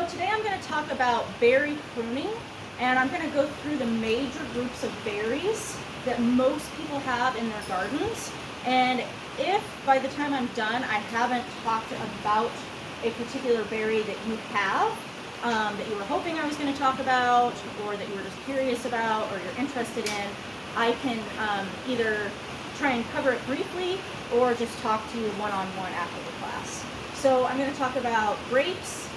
So today I'm going to talk about berry pruning, and I'm going to go through the major groups of berries that most people have in their gardens. And if by the time I'm done I haven't talked about a particular berry that you have, that you were hoping I was going to talk about, or that you were just curious about, or you're interested in, I can either try and cover it briefly or just talk to you one-on-one after the class. So I'm going to talk about grapes,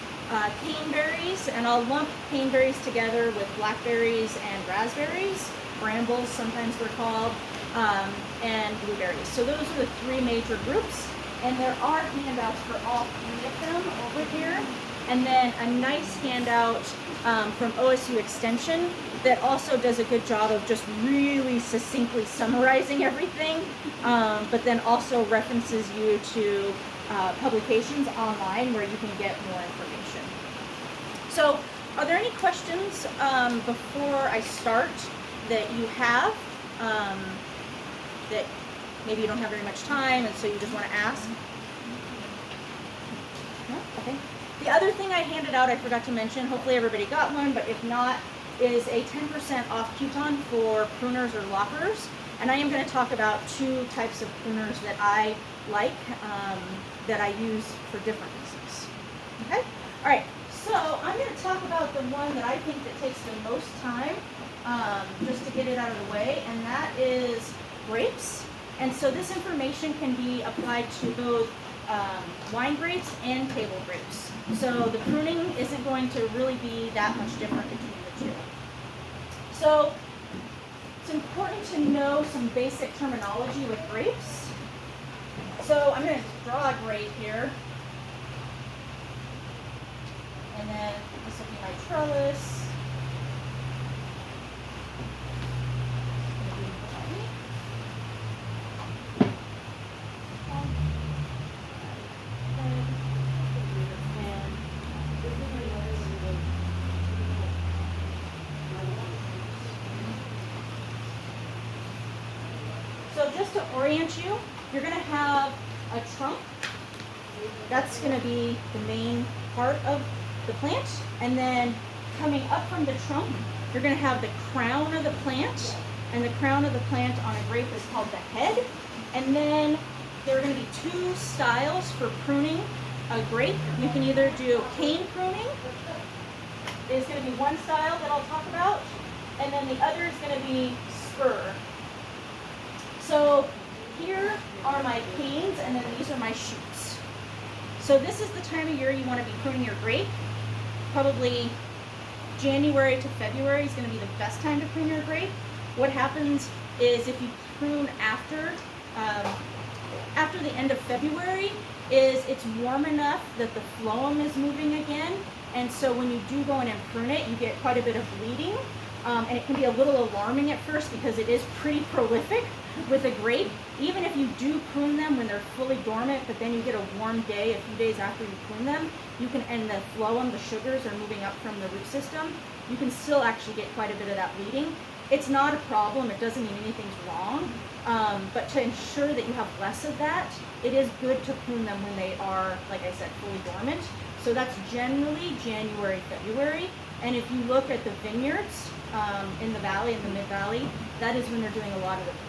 caneberries, and I'll lump caneberries together with blackberries and raspberries, brambles sometimes they're called, and blueberries. So those are the three major groups, and there are handouts for all three of them over here, and then a nice handout from OSU Extension that also does a good job of just really succinctly summarizing everything, but then also references you to publications online where you can get more information. So, are there any questions before I start that you have, that maybe you don't have very much time and so you just want to ask? No? Okay. The other thing I handed out, I forgot to mention, hopefully everybody got one, but if not, is a 10% off coupon for pruners or loppers. And I am going to talk about two types of pruners that I like, that I use for different reasons. Okay? All right. So I'm going to talk about the one that I think that takes the most time, just to get it out of the way, and that is grapes. And so this information can be applied to both wine grapes and table grapes. So the pruning isn't going to really be that much different between the two. So it's important to know some basic terminology with grapes. So I'm going to draw a grape here. And then this will be my trellis. So just to orient you, you're going to have a trunk. That's going to be the main part of the plant. And then coming up from the trunk, you're going to have the crown of the plant. And the crown of the plant on a grape is called the head. And then there are going to be two styles for pruning a grape. You can either do cane pruning, is going to be one style that I'll talk about. And then the other is going to be spur. So here are my canes, and then these are my shoots. So this is the time of year you want to be pruning your grape. Probably January to February is going to be the best time to prune your grape. What happens is if you prune after the end of February, is it's warm enough that the phloem is moving again, and so when you do go in and prune it, you get quite a bit of bleeding, and it can be a little alarming at first because it is pretty prolific with a grape. Even if you do prune them when they're fully dormant, but then you get a warm day a few days after you prune them, you can, and the phloem, the sugars are moving up from the root system, you can still actually get quite a bit of that bleeding. It's not a problem, it doesn't mean anything's wrong, but to ensure that you have less of that, it is good to prune them when they are, like I said, fully dormant. So that's generally January, February, and if you look at the vineyards in the valley, in the mid-valley, that is when they're doing a lot of the pruning,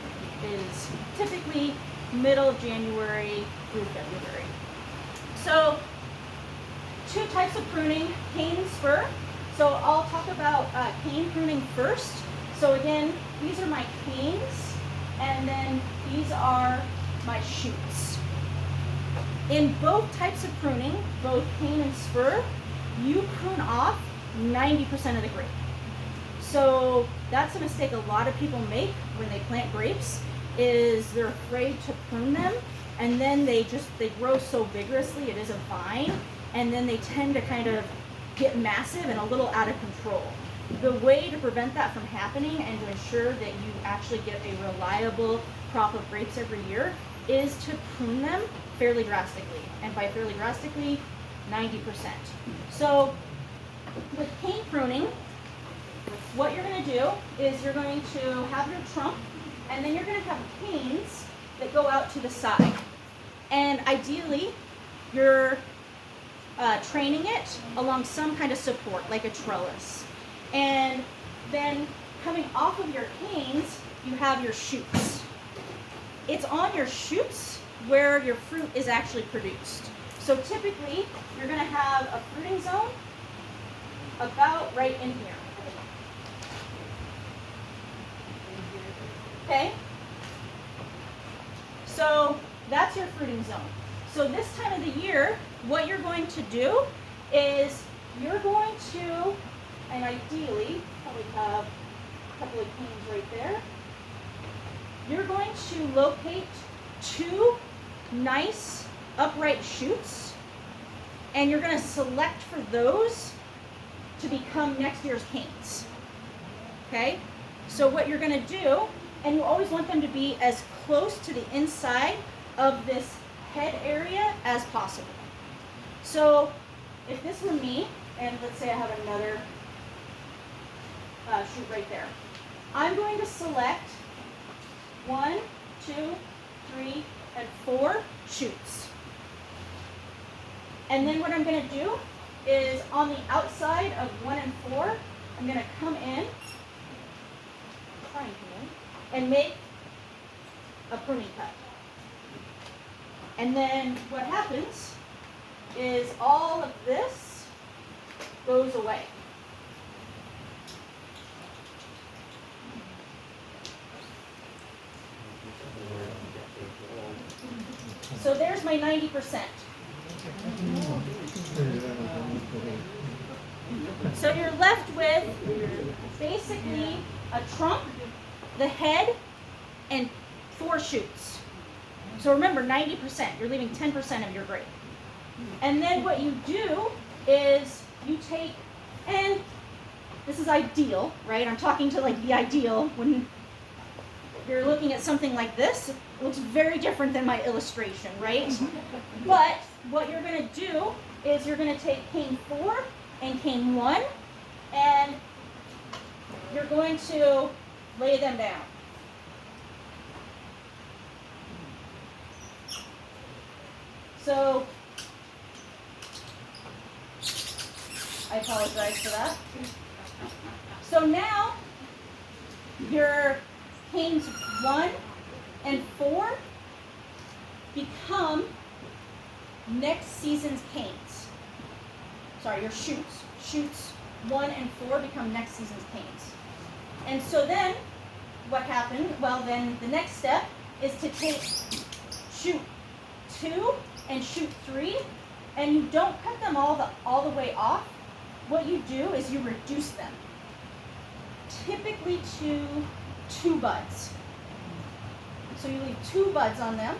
is typically middle of January through February. So two types of pruning, cane and spur. So I'll talk about cane pruning first. So again, these are my canes, and then these are my shoots. In both types of pruning, both cane and spur, you prune off 90% of the grape. So that's a mistake a lot of people make when they plant grapes, is they're afraid to prune them, and then they grow so vigorously, it is a vine, and then they tend to kind of get massive and a little out of control. The way to prevent that from happening and to ensure that you actually get a reliable crop of grapes every year is to prune them fairly drastically. And by fairly drastically, 90%. So with cane pruning, what you're going to do is you're going to have your trunk, and then you're going to have canes that go out to the side. And ideally, your training it along some kind of support, like a trellis. And then coming off of your canes, you have your shoots. It's on your shoots where your fruit is actually produced. So typically, you're going to have a fruiting zone about right in here. Okay? So that's your fruiting zone. So this time of the year, what you're going to do is you're going to, and ideally, probably have a couple of canes right there. You're going to locate 2 nice upright shoots, and you're going to select for those to become next year's canes. Okay? So what you're going to do, and you always want them to be as close to the inside of this head area as possible. So if this were me, and let's say I have another shoot right there, I'm going to select 1, 2, 3, and 4 shoots. And then what I'm going to do is on the outside of 1 and 4, I'm going to come in, and make a pruning cut. And then what happens is all of this goes away. So there's my 90%. So you're left with basically a trunk, the head, and 4 shoots. So remember, 90%. You're leaving 10% of your grape. And then what you do is you take, and this is ideal, right? I'm talking to like the ideal. When you're looking at something like this, it looks very different than my illustration, right? But what you're going to do is you're going to take cane 4 and cane 1, and you're going to lay them down. So, I apologize for that. So now, your canes 1 and 4 become next season's canes. Sorry, your shoots. Shoots 1 and 4 become next season's canes. And so then, what happened? Well, then the next step is to take shoot 2 and shoot 3, and you don't cut them all the way off. What you do is you reduce them, typically to 2 buds. So you leave 2 buds on them,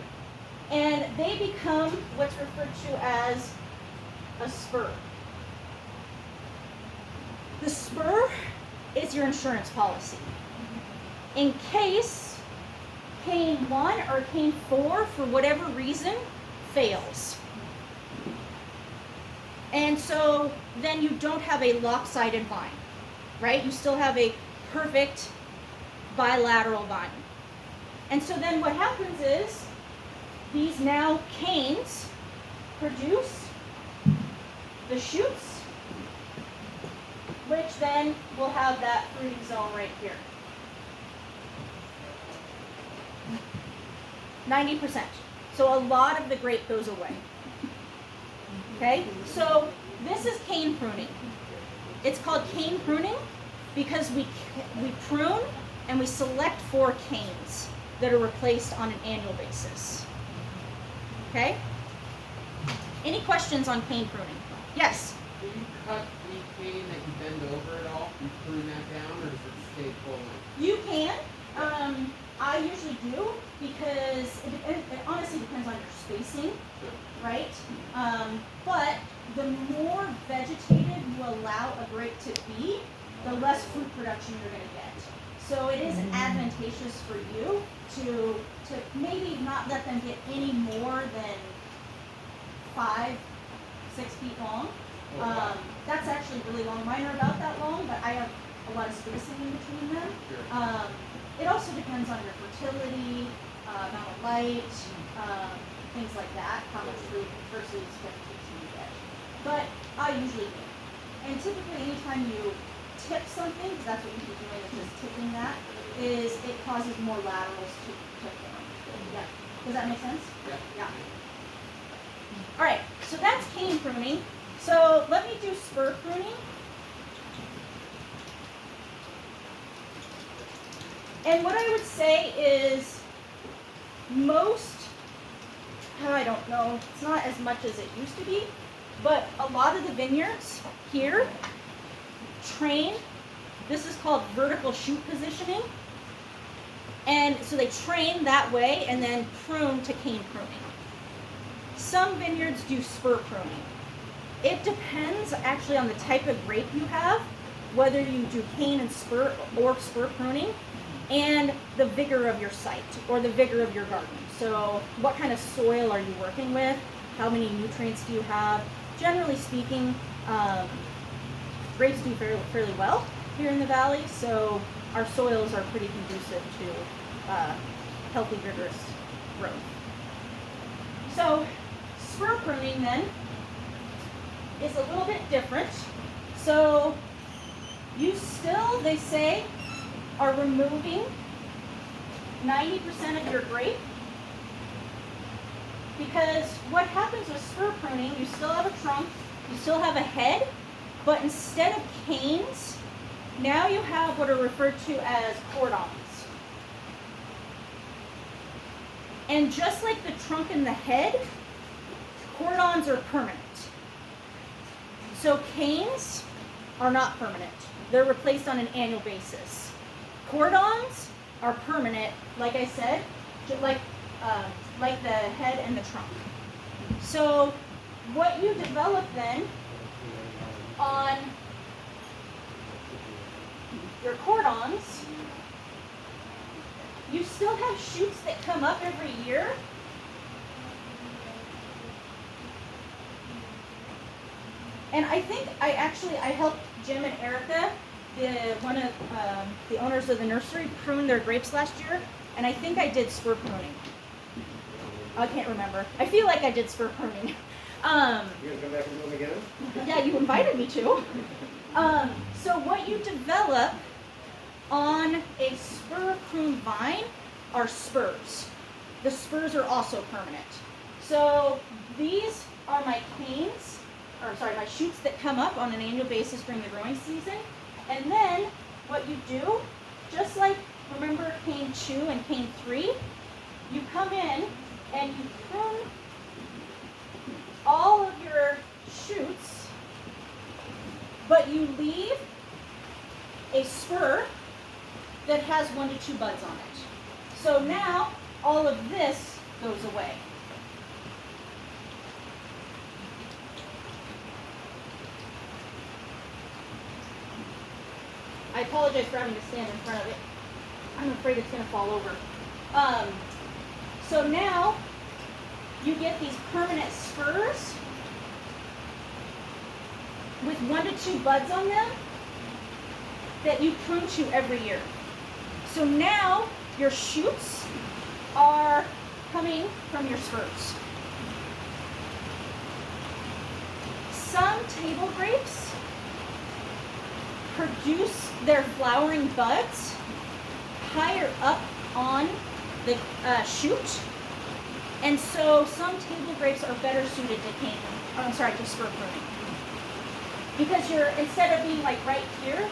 and they become what's referred to as a spur. The spur is your insurance policy. In case cane 1 or cane 4, for whatever reason, fails. And so then you don't have a lopsided vine, right? You still have a perfect bilateral vine. And so then what happens is these now canes produce the shoots, which then will have that fruiting zone right here. 90%. So a lot of the grape goes away. Okay? So this is cane pruning. It's called cane pruning because we prune and we select 4 canes that are replaced on an annual basis. Okay? Any questions on cane pruning? Yes? Do you cut the cane that you bend over at all? You prune that down, or does it stay full length? You can. I usually do because it honestly depends on your spacing, right? But the more vegetative you allow a grape to be, the less fruit production you're going to get. So it is advantageous for you to maybe not let them get any more than 5-6 feet long. That's actually really long. Mine are about that long, but I have a lot of spacing in between them. It also depends on your fertility, amount of light, things like that, how much fruit versus vegetation you get. but I usually do. And typically anytime you tip something, because that's what you'd be doing is just tipping that, is it causes more laterals to form. Yeah. Does that make sense? Yeah. Yeah. All right, so that's cane pruning. So let me do spur pruning. And what I would say is most, I don't know, it's not as much as it used to be, but a lot of the vineyards here train, this is called vertical shoot positioning. And so they train that way and then prune to cane pruning. Some vineyards do spur pruning. It depends actually on the type of grape you have, whether you do cane and spur or spur pruning, and the vigor of your site or the vigor of your garden. So what kind of soil are you working with? How many nutrients do you have? Generally speaking, grapes do fairly well here in the valley, so our soils are pretty conducive to healthy, vigorous growth. So spur pruning then is a little bit different. So you still, they say, are removing 90% of your grape, because what happens with spur pruning, you still have a trunk, you still have a head, but instead of canes, now you have what are referred to as cordons. And just like the trunk and the head, cordons are permanent. So canes are not permanent. They're replaced on an annual basis. Cordons are permanent, like I said, like the head and the trunk. So what you develop then on your cordons, you still have shoots that come up every year. And I think I helped Jim and Erica, one of the owners of the nursery, prune their grapes last year, and I think I did spur pruning. I can't remember. I feel like I did spur pruning. You gonna come back and do them again? Yeah, you invited me to. So what you develop on a spur prune vine are spurs. The spurs are also permanent. So these are my canes, my shoots that come up on an annual basis during the growing season. And then what you do, just like, remember cane 2 and cane 3, you come in and you prune all of your shoots, but you leave a spur that has 1 to 2 buds on it. So now all of this goes away. I apologize for having to stand in front of it. I'm afraid it's going to fall over. So now you get these permanent spurs with 1 to 2 buds on them that you prune to every year. So now your shoots are coming from your spurs. Some table grapes produce their flowering buds higher up on the shoot, and so some table grapes are better suited to spur pruning, because instead of being like right here,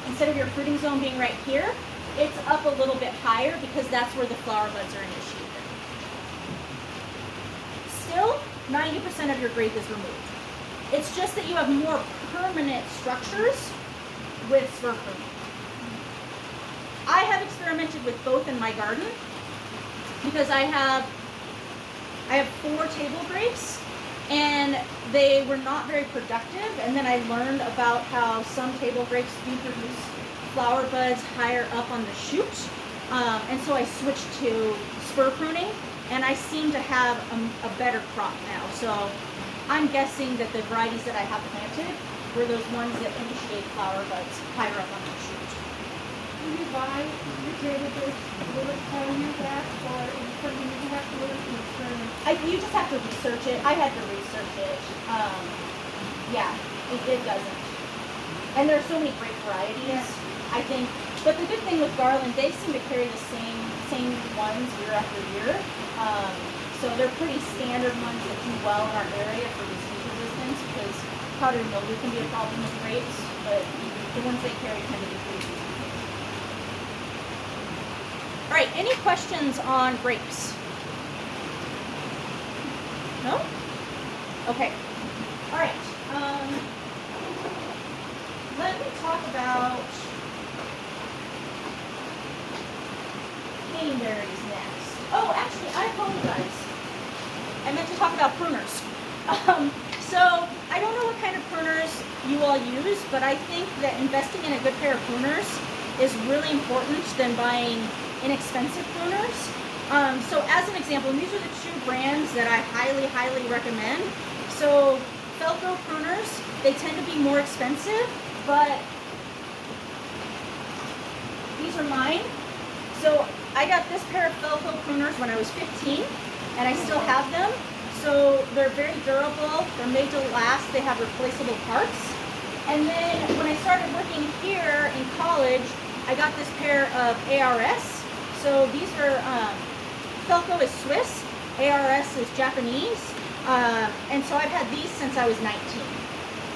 instead of your fruiting zone being right here, it's up a little bit higher because that's where the flower buds are initiated. Still, 90% of your grape is removed. It's just that you have more permanent structures with spur pruning. I have experimented with both in my garden because I have 4 table grapes, and they were not very productive, and then I learned about how some table grapes do produce flower buds higher up on the shoot, and so I switched to spur pruning, and I seem to have a better crop now. So I'm guessing that the varieties that I have planted were those ones that initiate flower buds higher up on the shoot. Do you buy your table grapes with a pioneer back, or is it something you have to look and experiment? You just have to research it. I had to research it. Yeah, it doesn't. And there's so many great varieties, I think. But the good thing with garland, they seem to carry the same ones year after year. So they're pretty standard ones that do well in our area for disease resistance, because powdery mildew can be a problem with grapes, but the ones they carry tend to be pretty easy. All right, any questions on grapes? No? Okay. All right. Let me talk about caneberries next. Oh, actually, I apologize. I meant to talk about pruners. So I don't know what kind of pruners you all use, but I think that investing in a good pair of pruners is really important than buying inexpensive pruners. So as an example, and these are the two brands that I highly, highly recommend. So Falco Pruners, they tend to be more expensive, but these are mine. So I got this pair of Falco Pruners when I was 15, and I still have them. So they're very durable, they're made to last, they have replaceable parts. And then when I started working here in college, I got this pair of ARS. So these are, Falco is Swiss, ARS is Japanese, and so I've had these since I was 19.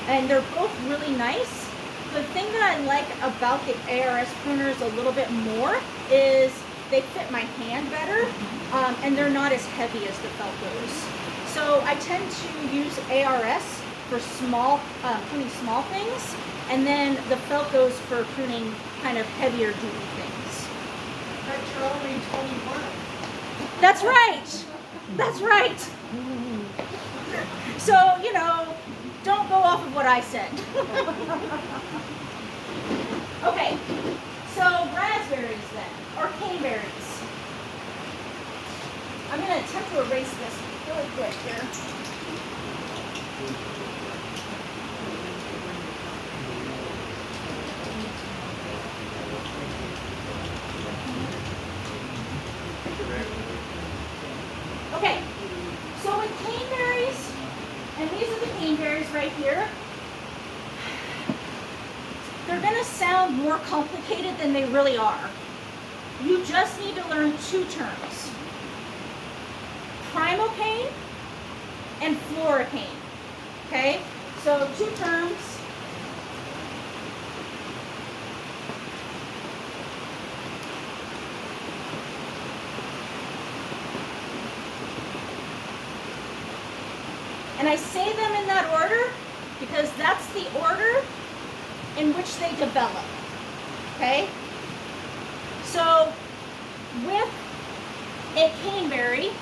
And they're both really nice. The thing that I like about the ARS pruners a little bit more is they fit my hand better, and they're not as heavy as the Falcos. So I tend to use ARS for small, pruning small things, and then the Falcos for pruning kind of heavier duty things. But you're only 21. That's right. That's right. So, you know, don't go off of what I said. Okay, so raspberries then, or caneberries. I'm going to attempt to erase this really quick here. Okay, so with caneberries, and these are the caneberries right here, they're going to sound more complicated than they really are. You just need to learn two terms: primocane and floricane. Okay, so two terms. And I say them in that order because that's the order in which they develop. Okay? So with a caneberry,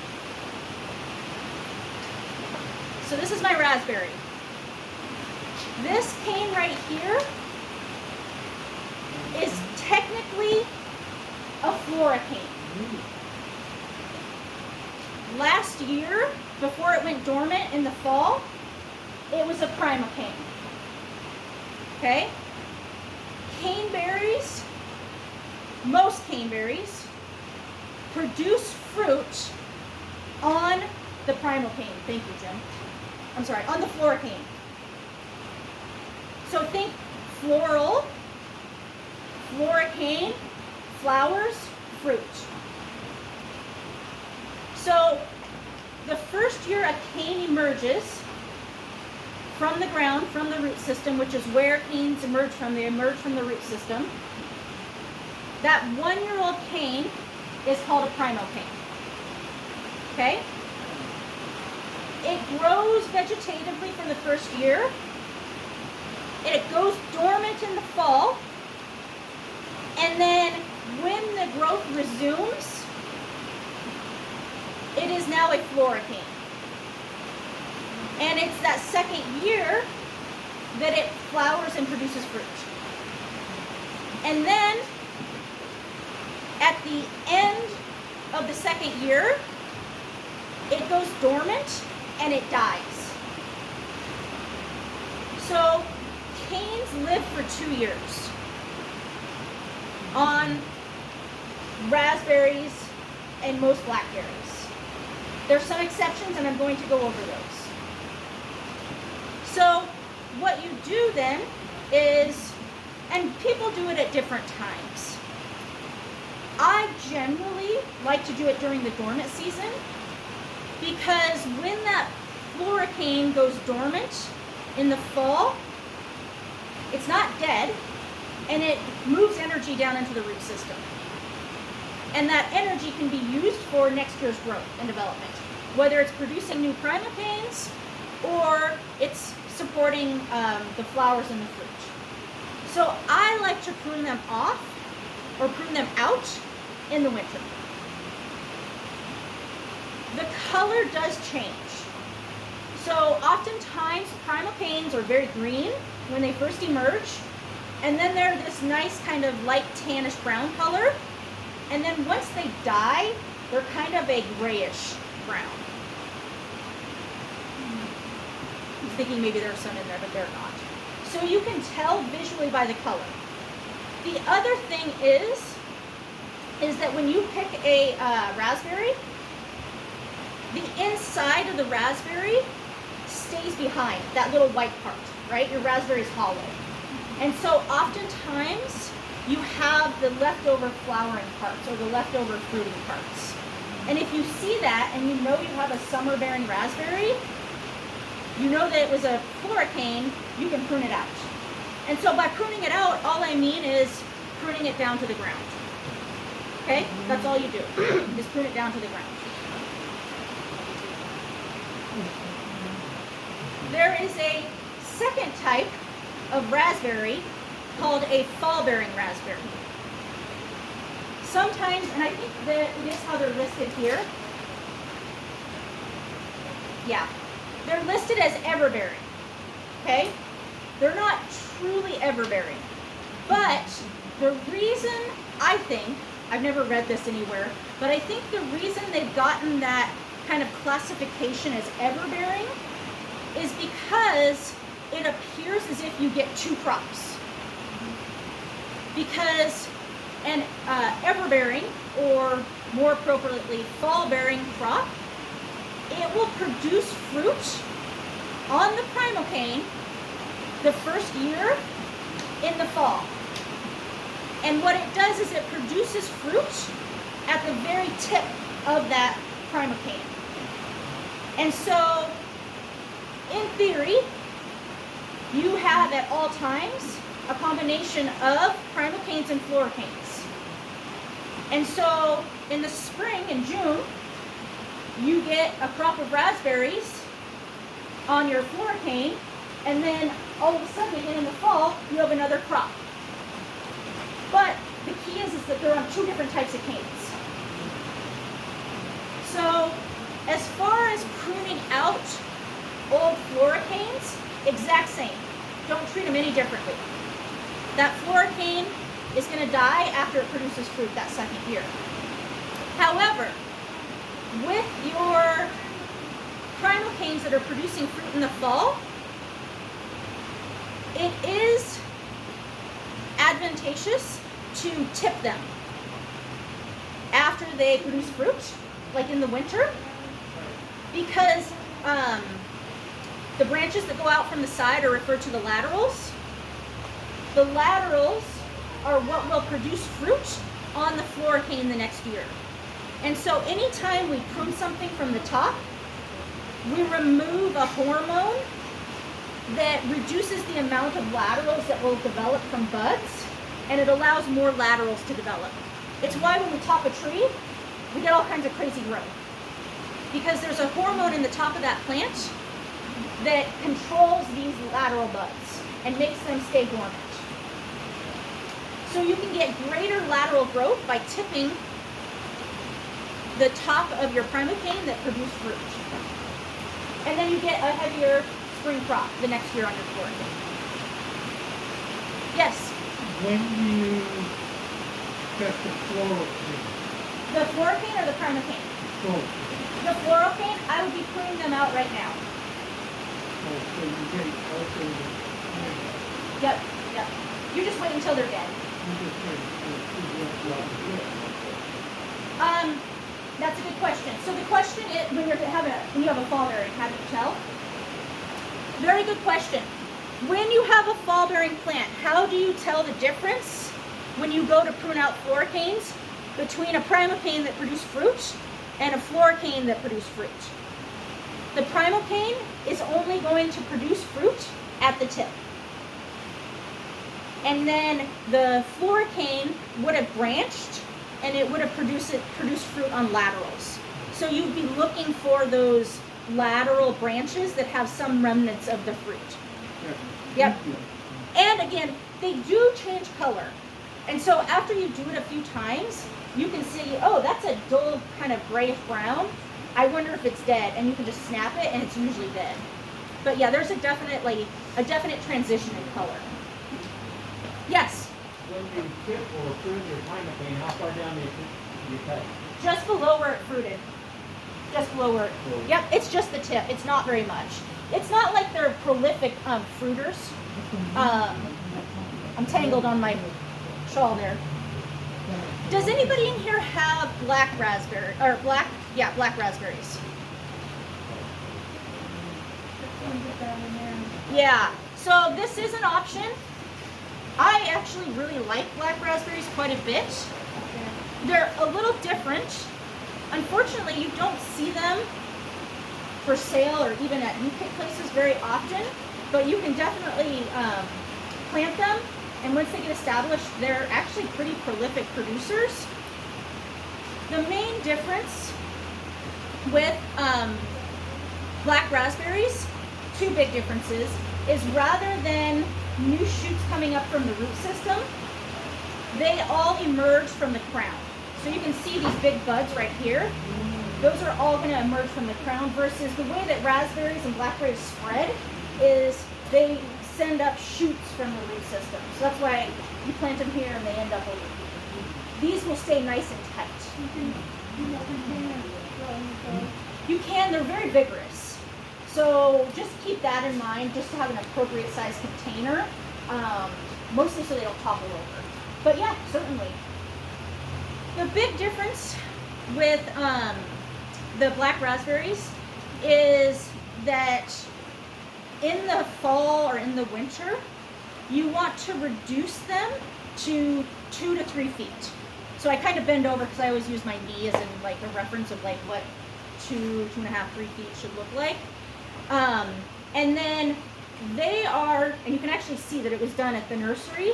so this is my raspberry. This cane right here is technically a floricane. Last year, before it went dormant in the fall, it was a primocane. Okay? Caneberries, most caneberries, produce fruit on the primocane. Thank you, Jim. I'm sorry, on the floricane. So think floral, floricane, flowers, fruit. So the first year a cane emerges from the ground, from the root system, which is where canes emerge from. They emerge from the root system. That 1-year-old cane is called a primocane. Okay? It grows vegetatively for the first year. It goes dormant in the fall. And then when the growth resumes, it is now a floricane. And it's that second year that it flowers and produces fruit. And then at the end of the second year, it goes dormant and it dies. So canes live for 2 years on raspberries and most blackberries. There's some exceptions, and I'm going to go over those. So what you do then is, and people do it at different times. I generally like to do it during the dormant season because when that floricane goes dormant in the fall, it's not dead and it moves energy down into the root system. And that energy can be used for next year's growth and development, whether it's producing new primocanes or it's supporting the flowers and the fruit. So I like to prune them off or prune them out in the winter. The color does change. So oftentimes primocanes are very green when they first emerge, and then they're this nice kind of light tannish brown color, and then once they die, they're kind of a grayish brown. I'm thinking maybe there's some in there, but they're not. So you can tell visually by the color. The other thing is that when you pick a raspberry, the inside of the raspberry stays behind, that little white part, right? Your raspberry is hollow. And so oftentimes you have the leftover flowering parts or the leftover fruiting parts. And if you see that and you know you have a summer-bearing raspberry, you know that it was a floricane, you can prune it out. And so by pruning it out, all I mean is pruning it down to the ground. Okay? That's all you do, is prune it down to the ground. There is a second type of raspberry called a fall-bearing raspberry. Sometimes, and I think that it is how they're listed here. Yeah, they're listed as everbearing. Okay? They're not truly everbearing. But the reason, I think, I've never read this anywhere, but I think the reason they've gotten that kind of classification as everbearing is because it appears as if you get two crops. Because an everbearing, or more appropriately fall-bearing crop, it will produce fruit on the primocane the first year in the fall. And what it does is it produces fruit at the very tip of that primocane. And so, in theory, you have at all times a combination of primocanes and floricanes. And so, in the spring, in June, you get a crop of raspberries on your floricane, and then all of a sudden, again in the fall, you have another crop. But the key is that they're on two different types of canes. So, as far as pruning out old floricanes, exact same. Don't treat them any differently. That floricane is going to die after it produces fruit that second year. However, with your primocanes that are producing fruit in the fall, it is advantageous to tip them after they produce fruit, like in the winter, because the branches that go out from the side are referred to the laterals. The laterals are what will produce fruit on the floricane the next year. And so anytime we prune something from the top, we remove a hormone that reduces the amount of laterals that will develop from buds, and it allows more laterals to develop. It's why when we top a tree, we get all kinds of crazy growth. Because there's a hormone in the top of that plant that controls these lateral buds and makes them stay dormant. So you can get greater lateral growth by tipping the top of your primocane that produce fruit. And then you get a heavier spring crop the next year on your floricane. Yes? When do you cut the floricane? The floricane or the primocane? Floricane. The floricane, I would be pruning them out right now. Oh, so you get also the Yep, yep. You just wait until they're dead. That's a good question. So the question is, when you have a fall bearing, how do you tell? Very good question. When you have a fall-bearing plant, how do you tell the difference when you go to prune out floricanes between a primocane that produced fruit and a floricane that produced fruit? The primocane is only going to produce fruit at the tip. And then the floricane would have branched and it would have produced fruit on laterals. So you'd be looking for those lateral branches that have some remnants of the fruit. Yep. And again, they do change color. And so after you do it a few times, you can see, oh, that's a dull kind of grayish brown. I wonder if it's dead. And you can just snap it and it's usually dead. But yeah, there's a definite transition in color. Yes? When you tip or prune your primocane, how far down do you cut? Just below where it fruited. Just below where it, yep, it's just the tip. It's not very much. It's not like they're prolific fruiters. I'm tangled on my shawl there. Does anybody in here have black raspberry, or black raspberries? Yeah, so this is an option. I actually really like black raspberries quite a bit. They're a little different. Unfortunately, you don't see them for sale or even at U-Pick places very often, but you can definitely plant them, and once they get established, they're actually pretty prolific producers. The main difference with black raspberries, two big differences, is rather than new shoots coming up from the root system, they all emerge from the crown. So you can see these big buds right here. Those are all going to emerge from the crown, versus the way that raspberries and blackberries spread is they send up shoots from the root system. So that's why you plant them here and they end up over here. These will stay nice and tight. You can, they're very vigorous. So just keep that in mind, just to have an appropriate size container, mostly so they don't topple over. But yeah, certainly. The big difference with the black raspberries is that in the fall or in the winter, you want to reduce them to 2 to 3 feet. So I kind of bend over because I always use my knee as in like a reference of like what 2.5, 3 feet should look like. And then they are, and you can actually see that it was done at the nursery,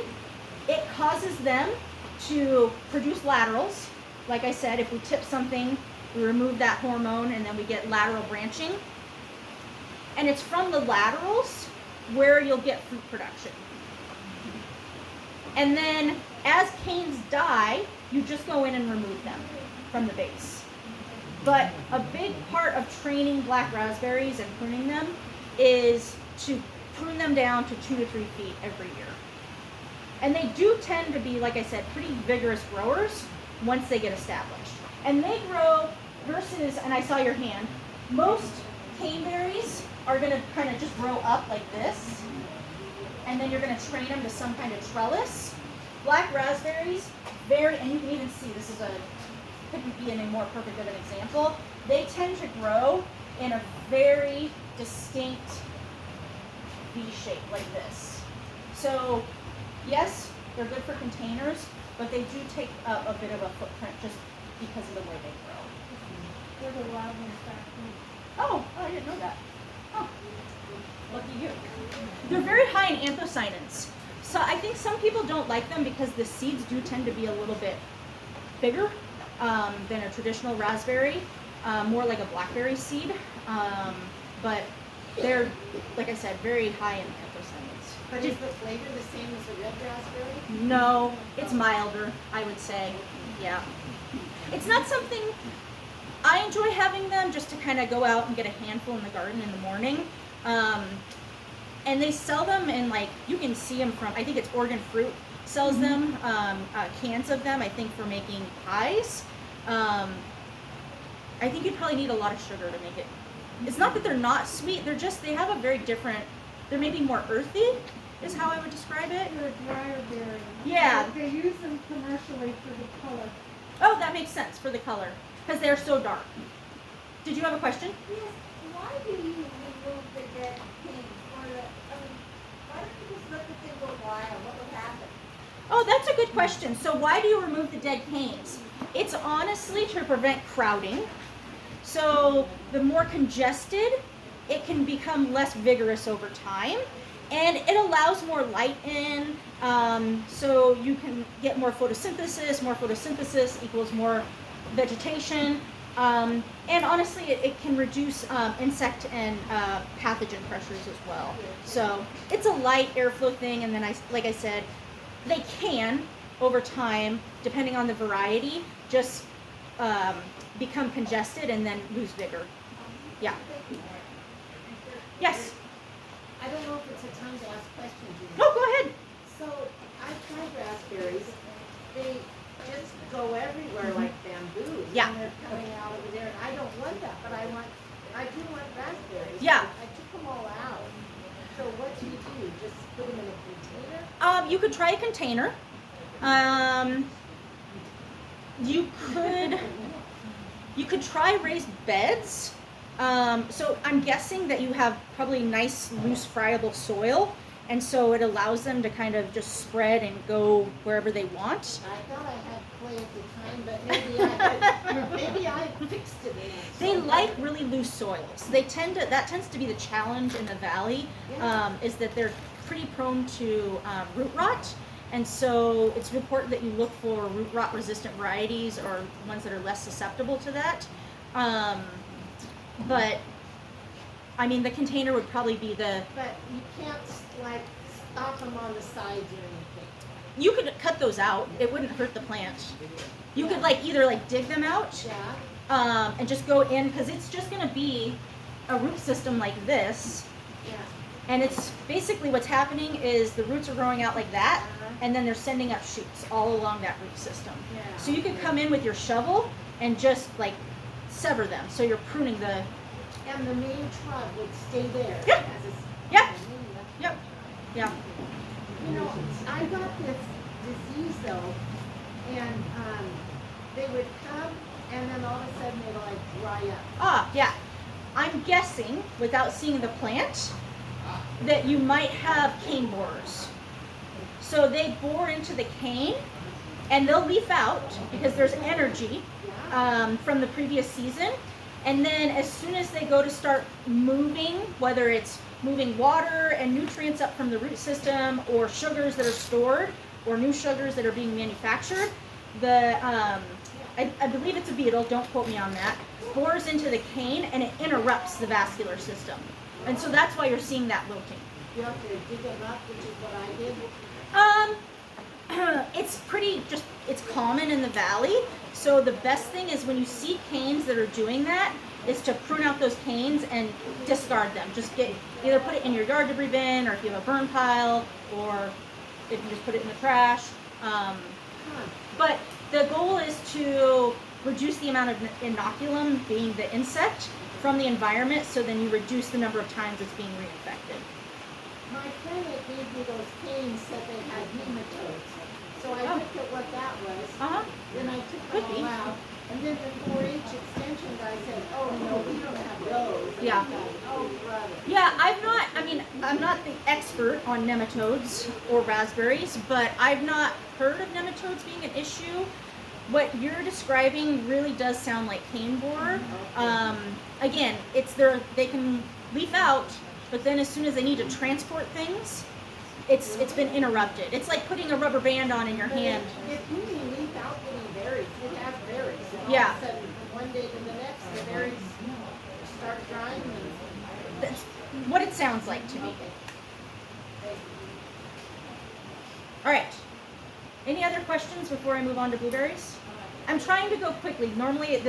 it causes them to produce laterals. Like I said, if we tip something, we remove that hormone and then we get lateral branching. And it's from the laterals where you'll get fruit production. And then as canes die, you just go in and remove them from the base. But a big part of training black raspberries and pruning them is to prune them down to 2 to 3 feet every year. And they do tend to be, like I said, pretty vigorous growers once they get established. And they grow versus, and I saw your hand, most caneberries are going to kind of just grow up like this. And then you're going to train them to some kind of trellis. Black raspberries, and you can even see this is couldn't be any more perfect of an example. They tend to grow in a very distinct V shape like this. So yes, they're good for containers, but they do take a bit of a footprint just because of the way they grow. They're the wild ones back home. Oh, I didn't know that. Oh, lucky you. They're very high in anthocyanins. So I think some people don't like them because the seeds do tend to be a little bit bigger than a traditional raspberry, more like a blackberry seed. But they're, like I said, very high in anthocyanins. But is the flavor the same as a red raspberry? No, it's milder, I would say. Yeah. It's not something, I enjoy having them just to kind of go out and get a handful in the garden in the morning. And they sell them in, like, you can see them from, I think it's Oregon Fruit sells them, cans of them, I think, for making pies. I think you'd probably need a lot of sugar to make it. It's not that they're not sweet, they're just, they have a very different, they're maybe more earthy, is how I would describe it. They're a drier berry. Yeah. They use them commercially for the color. Oh, that makes sense, for the color, because they're so dark. Did you have a question? Yes. Why do you remove the dead canes? Or why don't you just let the thing go wild? What would happen? Oh, that's a good question. So why do you remove the dead canes? It's honestly to prevent crowding. So the more congested, it can become less vigorous over time. And it allows more light in, so you can get more photosynthesis. More photosynthesis equals more vegetation. And honestly, it can reduce insect and pathogen pressures as well. So it's a light airflow thing, and then like I said, they can, over time, depending on the variety, just become congested and then lose vigor. Yeah. Yes? I don't know if it's a time to ask questions. Oh, go ahead. So, I tried raspberries. They just go everywhere like bamboo. Yeah. And they're coming out over there, and I don't want that, but I do want raspberries. Yeah. I took them all out. So what do? Just put them in a container? You could try a container. You could try raised beds. So I'm guessing that you have probably nice, loose, friable soil, and so it allows them to kind of just spread and go wherever they want. I thought I had clay at the time, but maybe I fixed it. They like really loose soils. That tends to be the challenge in the valley, is that they're pretty prone to root rot. And so it's important that you look for root rot resistant varieties or ones that are less susceptible to that. But I mean, the container would probably be the. But you can't like stop them on the sides or anything. You could cut those out. It wouldn't hurt the plant. You could either dig them out, Yeah. and just go in, because it's just going to be a root system like this. Yeah. And it's basically what's happening is the roots are growing out like that, and then they're sending up shoots all along that root system. Yeah. So you could come in with your shovel and just sever them. So you're pruning the. And the main trunk would stay there. Yeah. As it's- Yeah. Yep. Yeah. You know, I got this disease though, and they would come, and then all of a sudden they'd dry up. Ah, yeah. I'm guessing, without seeing the plant, that you might have cane borers. So they bore into the cane, and they'll leaf out because there's energy from the previous season. And then as soon as they go to start moving, whether it's moving water and nutrients up from the root system, or sugars that are stored, or new sugars that are being manufactured, I believe it's a beetle, don't quote me on that, bores into the cane and it interrupts the vascular system. And so that's why you're seeing that wilting. You have to dig them up, which is what I did. It's common in the valley. So the best thing is when you see canes that are doing that, is to prune out those canes and discard them. Just either put it in your yard debris bin, or if you have a burn pile, or if you just put it in the trash. But the goal is to reduce the amount of inoculum, being the insect, from the environment, so then you reduce the number of times it's being reinfected. My friend that gave me those canes said they had nematodes. So I looked at what that was. Then I took Could them be. all out. And then the 4-H extension guy said, oh no, we don't have those. And Yeah. I thought, oh brother. Yeah, I'm not the expert on nematodes or raspberries, but I've not heard of nematodes being an issue. What you're describing really does sound like cane borer. Again, they can leaf out, but then as soon as they need to transport things, it's been interrupted. It's like putting a rubber band on in your hand. It usually leaf out getting berries. It has berries. And Yeah. all of a sudden, from one day to the next, the berries start drying. And That's what it sounds like to me. All right. Any other questions before I move on to blueberries? I'm trying to go quickly. Normally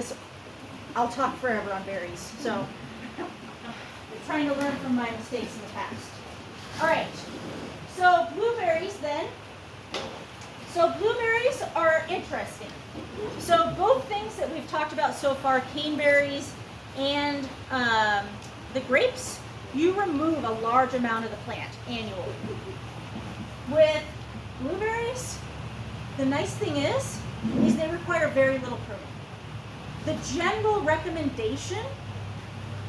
I'll talk forever on berries. So I'm trying to learn from my mistakes in the past. All right. So blueberries then. So blueberries are interesting. So both things that we've talked about so far, caneberries and the grapes, you remove a large amount of the plant annually. With blueberries, the nice thing is they require very little pruning. The general recommendation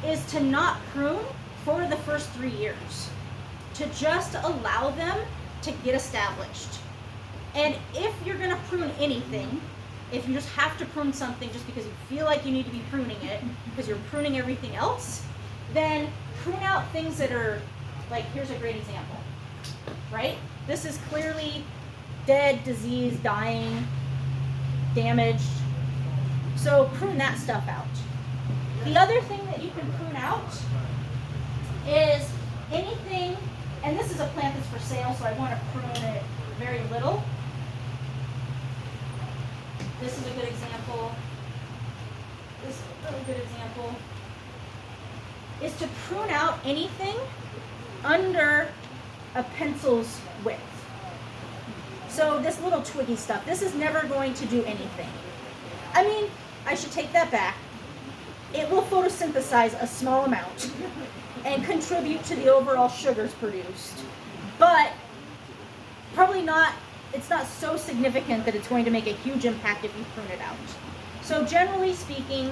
is to not prune for the first 3 years. to just allow them to get established. And if you're gonna prune anything, if you just have to prune something just because you feel like you need to be pruning it, because you're pruning everything else, then prune out things that are, like, here's a great example, right? This is clearly dead, diseased, dying, damaged. So prune that stuff out. The other thing that you can prune out is anything, and this is a plant that's for sale, so I want to prune it very little. This is a good example. This is a really good example. Is to prune out anything under a pencil's width. So this little twiggy stuff, this is never going to do anything. I mean, I should take that back. It will photosynthesize a small amount and contribute to the overall sugars produced, but probably not, it's not so significant that it's going to make a huge impact if you prune it out. So generally speaking,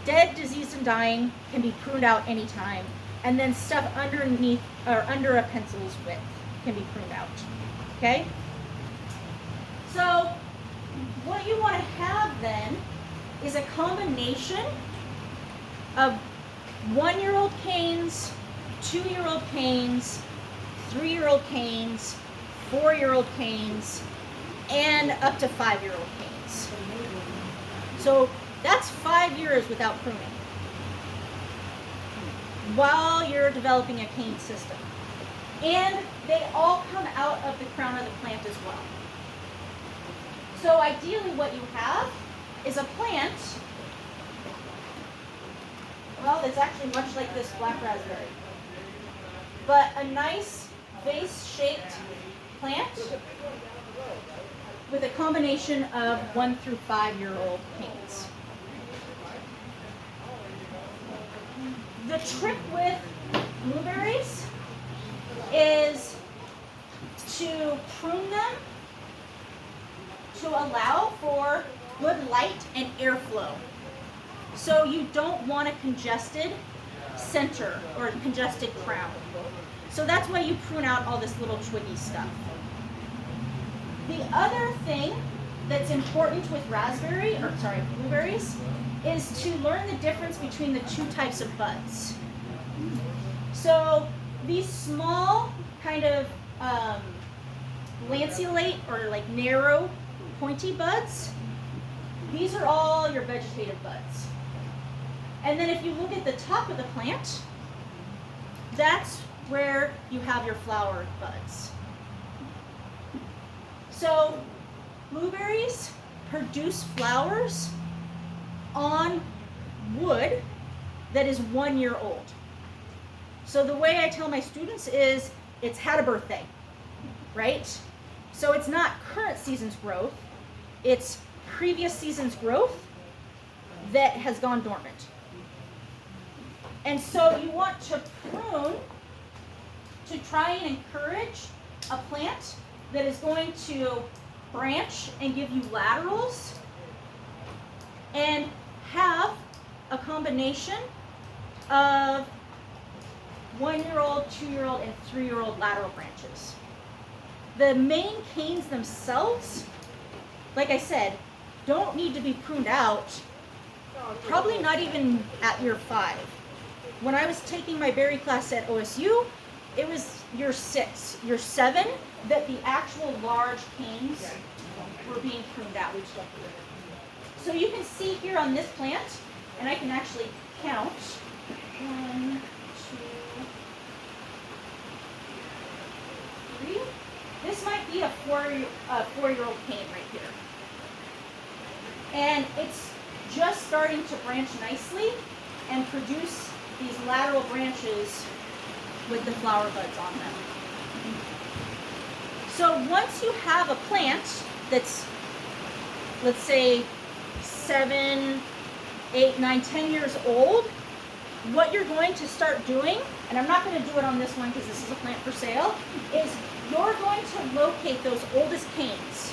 dead, diseased, and dying can be pruned out anytime, and then stuff underneath or under a pencil's width can be pruned out. Okay? So what you want to have then is a combination of 1-year-old canes, 2-year-old canes, 3-year-old canes, 4-year-old canes, and up to 5-year-old canes. So that's 5 years without pruning while you're developing a cane system. And they all come out of the crown of the plant as well. So ideally what you have is a plant, well, that's actually much like this black raspberry, but a nice vase-shaped plant with a combination of 1 through 5-year-old canes. The trick with blueberries is to prune them to allow for good light and airflow. So you don't want a congested center or a congested crown. So that's why you prune out all this little twiggy stuff. The other thing that's important with blueberries is to learn the difference between the two types of buds. So these small kind of lanceolate or like narrow pointy buds, these are all your vegetative buds. And then if you look at the top of the plant, that's where you have your flower buds. So blueberries produce flowers on wood that is 1 year old. So the way I tell my students is it's had a birthday, right? So it's not current season's growth, it's previous season's growth that has gone dormant. And so you want to prune to try and encourage a plant that is going to branch and give you laterals and have a combination of 1-year-old, 2-year-old, and 3-year-old lateral branches. The main canes themselves, like I said, don't need to be pruned out, probably not even at year 5. When I was taking my berry class at OSU, it was year 6, year 7, that the actual large canes were being pruned out. So you can see here on this plant, and I can actually count, 1, 2, 3. This might be a 4-year-old cane right here. And it's just starting to branch nicely and produce these lateral branches with the flower buds on them. So once you have a plant that's, let's say, 7, 8, 9, 10 years old, what you're going to start doing, and I'm not going to do it on this one because this is a plant for sale, is you're going to locate those oldest canes.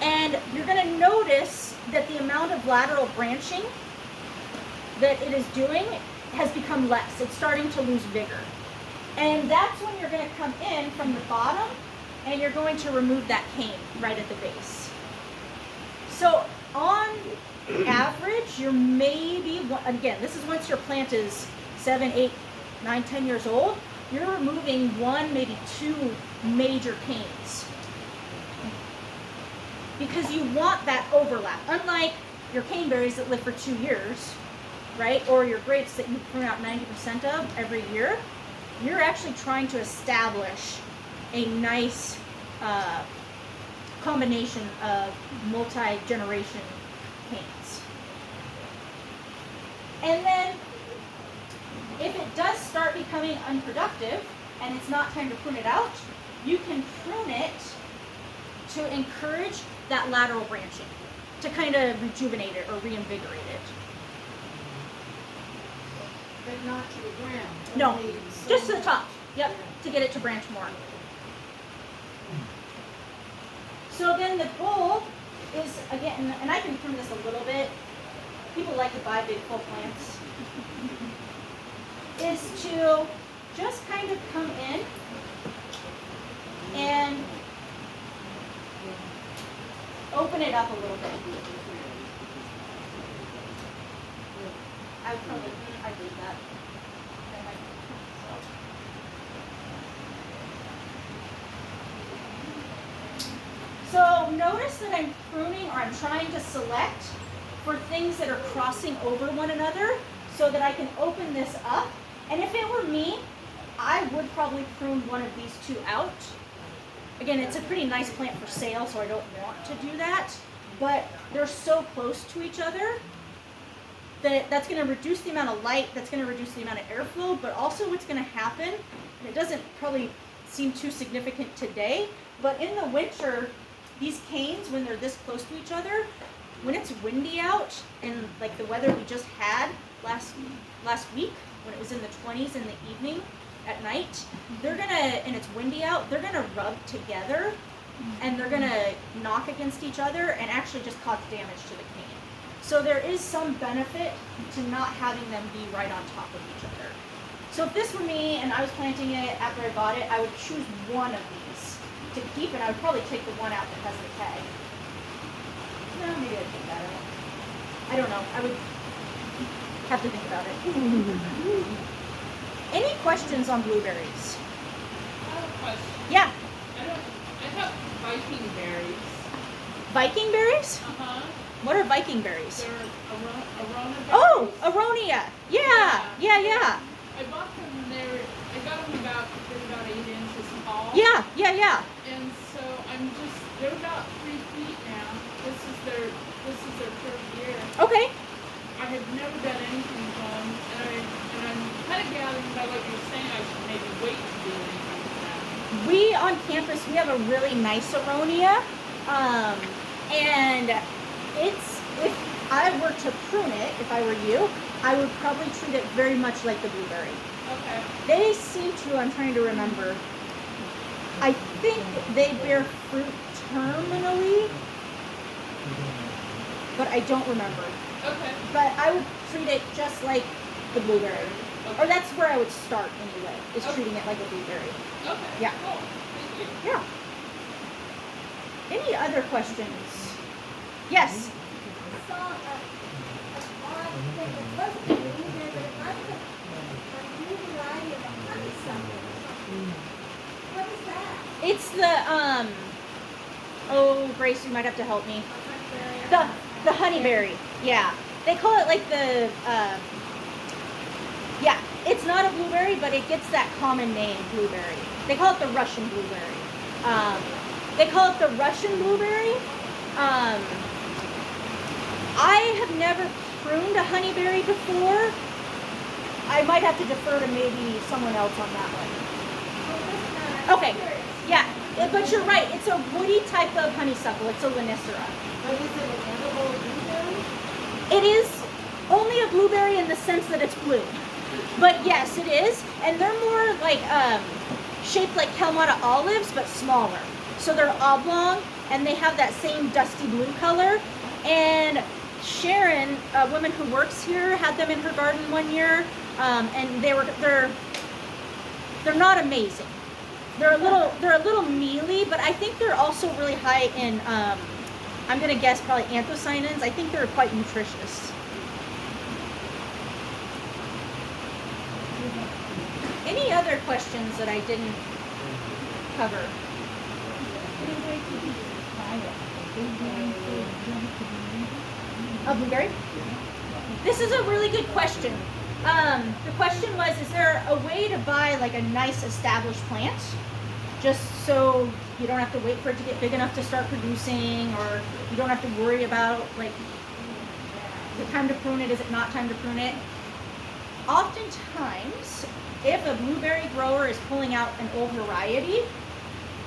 And you're going to notice that the amount of lateral branching that it is doing has become less. It's starting to lose vigor. And that's when you're going to come in from the bottom and you're going to remove that cane right at the base. So on average, you're maybe, again, this is once your plant is 7, 8, 9, 10 years old, you're removing 1, maybe 2 major canes. Because you want that overlap. Unlike your caneberries that live for 2 years, right? Or your grapes that you prune out 90% of every year, you're actually trying to establish a nice combination of multi-generation canes. And then, if it does start becoming unproductive and it's not time to prune it out, you can prune it to encourage that lateral branching, to kind of rejuvenate it or reinvigorate it. But not to the ground. No, only just to some- the top. Yep, to get it to branch more. So then the goal is, again, and I can prune this a little bit. People like to buy big full plants. Is to just kind of come in and open it up a little bit. I did that. So notice that I'm pruning, or I'm trying to select for things that are crossing over one another so that I can open this up. And if it were me, I would probably prune one of these 2 out. Again, it's a pretty nice plant for sale, so I don't want to do that. But they're so close to each other that that's going to reduce the amount of light, that's going to reduce the amount of airflow, but also what's going to happen, and it doesn't probably seem too significant today, but in the winter, these canes, when they're this close to each other, when it's windy out, and like the weather we just had last week, when it was in the 20s in the evening at night, they're gonna, and it's windy out, they're gonna rub together, and they're gonna knock against each other and actually just cause damage to the cane. So there is some benefit to not having them be right on top of each other. So if this were me and I was planting it after I bought it, I would choose one of these to keep, and I would probably take the one out that has the tag. No, maybe I'd take that out. I don't know. I would have to think about it. Any questions on blueberries? I have a question. Yeah. I have Viking berries. Viking berries? Uh-huh. What are Viking berries? They're Arona berries. Oh, Aronia. Yeah. I bought them and I got them they're about 8 inches tall. Yeah. And so they're about 3 feet now. This is their 3rd year. Okay. I have never done anything with them, and I'm kind of gathering by what you're saying I should maybe wait to do anything with them. We on campus, we have a really nice Aronia, and if I were to prune it, if I were you, I would probably treat it very much like the blueberry. Okay. They seem to, I'm trying to remember, I think they bear fruit terminally, but I don't remember. Okay. But I would treat it just like the blueberry. Okay. Or that's where I would start anyway, is Okay. treating it like a blueberry. Okay. Yeah. Cool. Thank you. Yeah. Any other questions? Yes. I saw a odd thing. It wasn't a blueberry, but it must have a new variety of a honeysuckle or something. What is that? It's the oh Grace, you might have to help me. A honeyberry. The honeyberry. Yeah. They call it like the yeah, it's not a blueberry, but it gets that common name, blueberry. They call it the Russian blueberry. They call it the Russian blueberry. I have never pruned a honeyberry before. I might have to defer to maybe someone else on that one. Okay. Yeah, but you're right. It's a woody type of honeysuckle. It's a Lonicera. But is it an edible blueberry? It is only a blueberry in the sense that it's blue. But yes, it is. And they're more like shaped like Kalamata olives, but smaller. So they're oblong, and they have that same dusty blue color. And Sharon, a woman who works here, had them in her garden one year, and they're They're not amazing. They're a little mealy, but I think they're also really high in, I'm gonna guess probably anthocyanins. I think they're quite nutritious. Any other questions that I didn't cover? A blueberry? This is a really good question. The question was, is there a way to buy like a nice established plant? Just so you don't have to wait for it to get big enough to start producing, or you don't have to worry about like, is it time to prune it? Is it not time to prune it? Oftentimes, if a blueberry grower is pulling out an old variety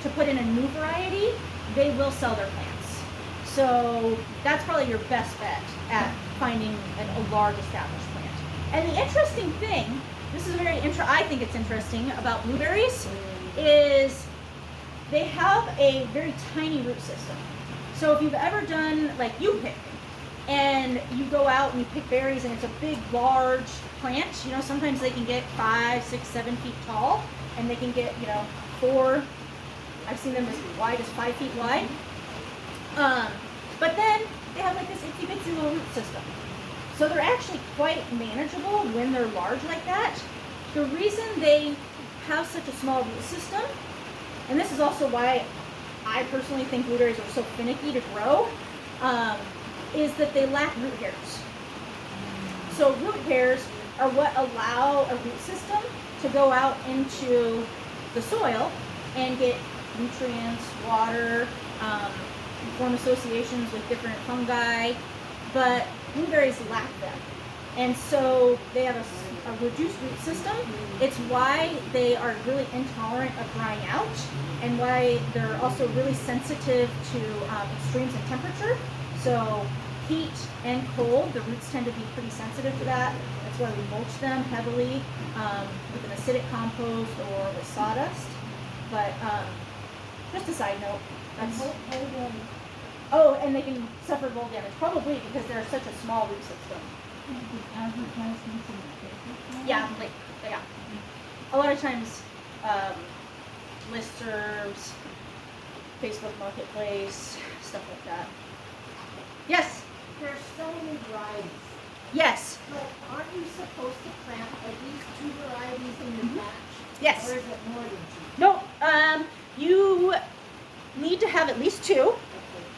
to put in a new variety, they will sell their plants. So that's probably your best bet at finding a large established plant. And the interesting thing, this is I think it's interesting about blueberries, is they have a very tiny root system. So if you've ever done, like you pick, and you go out and you pick berries and it's a big, large plant, you know, sometimes they can get 5, 6, 7 feet tall, and they can get, 4, I've seen them as wide as 5 feet wide. But then they have like this itsy bitsy little root system. So they're actually quite manageable when they're large like that. The reason they have such a small root system, and this is also why I personally think blueberries are so finicky to grow, is that they lack root hairs. So root hairs are what allow a root system to go out into the soil and get nutrients, water, form associations with different fungi, but blueberries lack them. And so they have a reduced root system. It's why they are really intolerant of drying out, and why they're also really sensitive to extremes in temperature. So heat and cold, the roots tend to be pretty sensitive to that. That's why we mulch them heavily with an acidic compost or with sawdust. But just a side note, that's... Oh, and they can suffer mold damage, probably because they're such a small root system. Yeah, yeah. A lot of times, listservs, Facebook Marketplace, stuff like that. Yes? There's so many varieties. Yes. But aren't you supposed to plant at least 2 varieties in your batch? Yes. Or is it more than 2? No, you need to have at least 2,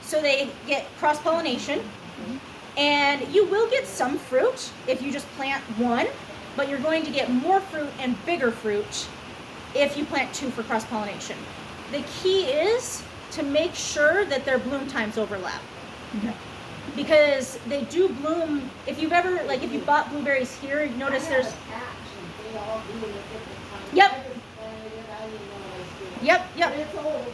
so they get cross-pollination. And you will get some fruit if you just plant 1, but you're going to get more fruit and bigger fruit if you plant 2 for cross-pollination. The key is to make sure that their bloom times overlap. Because they do bloom, if you've ever, like if you bought blueberries here, you've noticed there's... They all bloom at different times. Yep. I just planted it, I didn't know what I was doing. Yep, yep. But it's old.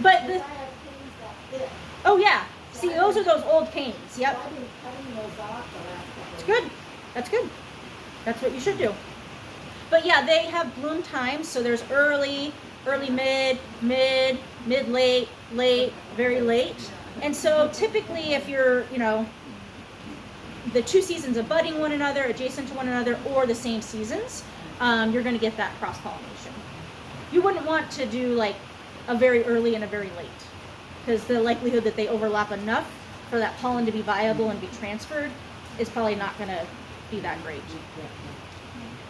But Because the... I have things that fit. Oh yeah. See, those are those old canes. Yep. So I've been cutting those off the last couple It's of good. That's good. That's what you should do. But yeah, they have bloom times, so there's early, mid, late, very late. And so typically if you're, the 2 seasons of budding one another, adjacent to one another, or the same seasons, you're going to get that cross-pollination. You wouldn't want to do like a very early and a very late, because the likelihood that they overlap enough for that pollen to be viable and be transferred is probably not going to be that great.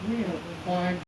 We have 5